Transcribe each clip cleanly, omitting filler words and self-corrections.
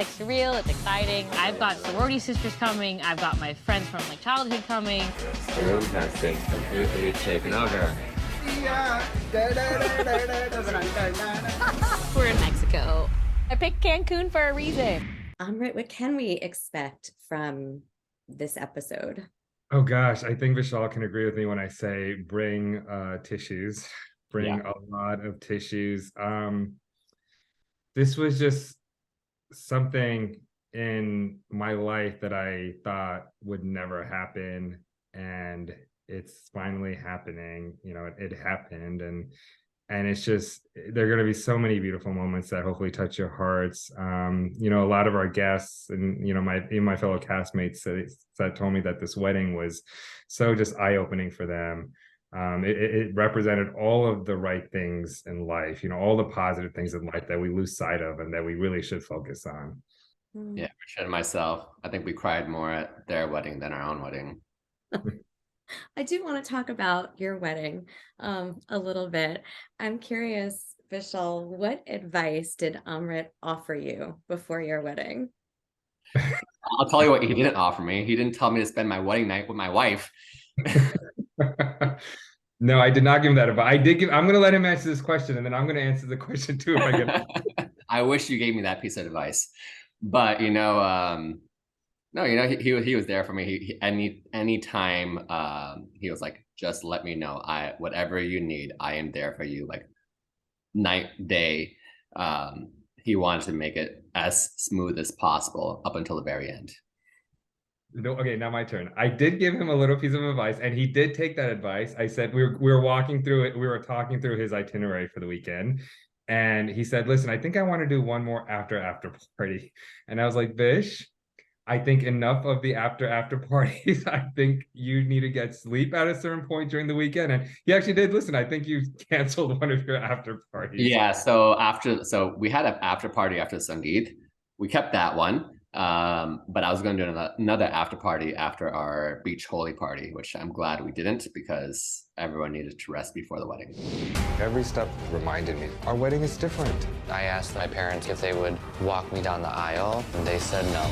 like surreal, it's exciting. I've got sorority sisters coming. I've got my friends from like childhood coming. Room testing completely taken over. We're in Mexico. I picked Cancun for a reason. Amrit, what can we expect from this episode? Oh gosh, I think Vishal can agree with me when I say bring tissues, bring a lot of tissues. This was just something in my life that I thought would never happen, and it's finally happening. You know, it happened, and it's just, there are going to be so many beautiful moments that hopefully touch your hearts. You know, a lot of our guests and, you know, my fellow castmates that told me that this wedding was so just eye-opening for them. It represented all of the right things in life, you know, all the positive things in life that we lose sight of and that we really should focus on. Yeah, Richard and myself, I think we cried more at their wedding than our own wedding. I do want to talk about your wedding a little bit. I'm curious, Vishal, what advice did Amrit offer you before your wedding? I'll tell you what he didn't offer me. He didn't tell me to spend my wedding night with my wife. No, I did not give him that advice. I'm going to let him answer this question, and then I'm going to answer the question too if I get. I wish you gave me that piece of advice, but you know, no, you know, he was there for me. Any time he was like, just let me know. Whatever you need, I am there for you. Like night, day. He wanted to make it as smooth as possible up until the very end. No, okay, now my turn. I did give him a little piece of advice, and he did take that advice. I said we were walking through it. We were talking through his itinerary for the weekend, and he said, "Listen, I think I want to do one more after party." And I was like, "Vish, I think enough of the after parties. I think you need to get sleep at a certain point during the weekend." And he actually did listen. I think you canceled one of your after parties. Yeah. So we had an after party after Sangeet. We kept that one. But I was going to do another after party after our beach holy party, which I'm glad we didn't because everyone needed to rest before the wedding. Every step reminded me, our wedding is different. I asked my parents if they would walk me down the aisle, and they said no.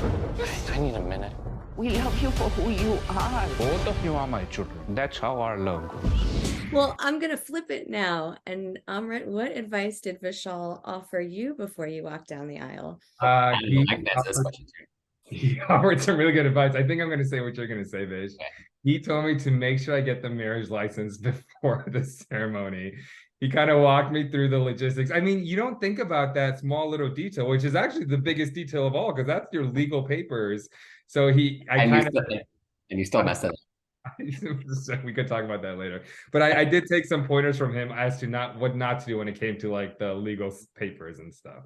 I need a minute. We love you for who you are. Both of you are my children. That's how our love goes. Well, I'm going to flip it now. And Amrit, what advice did Vishal offer you before you walked down the aisle? He offered some really good advice. I think I'm going to say what you're going to say, Vish. Okay. He told me to make sure I get the marriage license before the ceremony. He kind of walked me through the logistics. I mean, you don't think about that small little detail, which is actually the biggest detail of all, because that's your legal papers. So and you still messed it up. We could talk about that later, but I did take some pointers from him as to what not to do when it came to like the legal papers and stuff.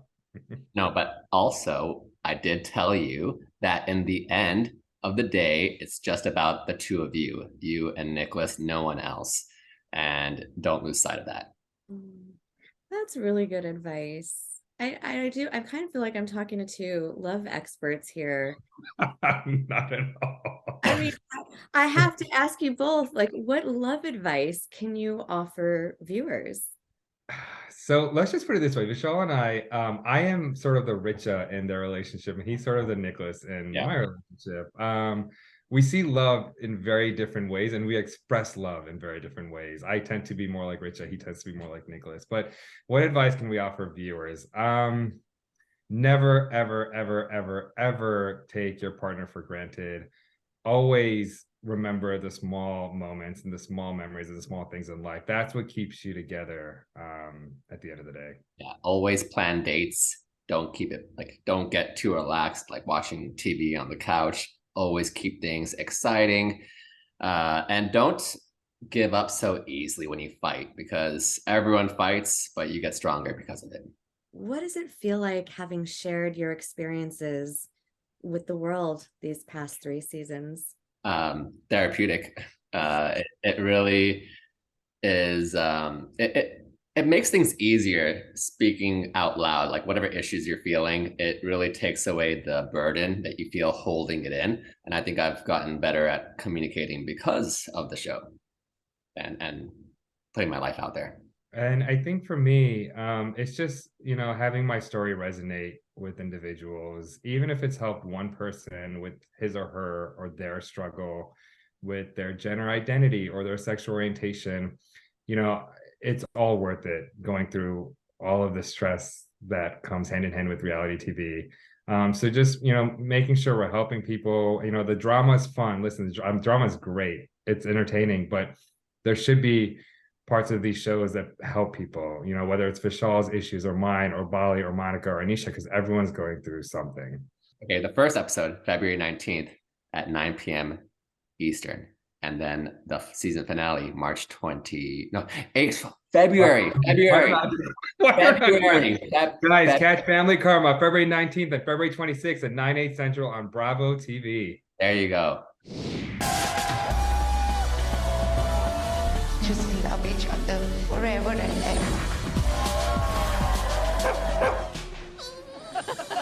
No, but also I did tell you that in the end of the day, it's just about the two of you and Nicholas, no one else, and don't lose sight of that. That's really good advice. I kind of feel like I'm talking to two love experts here. Not at all. I mean, I have to ask you both, like, what love advice can you offer viewers? So let's just put it this way. Vishal and I am sort of the Richa in their relationship, and he's sort of the Nicholas in my relationship. We see love in very different ways, and we express love in very different ways. I tend to be more like Richa. He tends to be more like Nicholas. But what advice can we offer viewers? Never, ever, ever, ever, ever take your partner for granted. Always remember the small moments and the small memories and the small things in life. That's what keeps you together at the end of the day. Yeah, always plan dates. Don't get too relaxed, like watching TV on the couch. Always keep things exciting, and don't give up so easily when you fight, because everyone fights, but you get stronger because of it. What does it feel like having shared your experiences with the world these past 3 seasons? Therapeutic. It really is. It makes things easier speaking out loud, like whatever issues you're feeling, it really takes away the burden that you feel holding it in. And I think I've gotten better at communicating because of the show and putting my life out there. And I think for me, it's just, having my story resonate with individuals, even if it's helped one person with his or her or their struggle with their gender identity or their sexual orientation, you know, it's all worth it going through all of the stress that comes hand in hand with reality TV. So just, you know, making sure we're helping people. You know, the drama is fun. Listen, drama is great. It's entertaining, but there should be parts of these shows that help people, you know, whether it's Vishal's issues or mine or Bali or Monica or Anisha, because everyone's going through something. Okay, the first episode, February 19th at 9 p.m. Eastern. And then the season finale, March 8th, February. Guys, catch Family Karma February 19th and February 26th at 9/8 Central on Bravo TV. There you go. Just love each other forever and ever.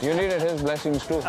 You needed his blessings too.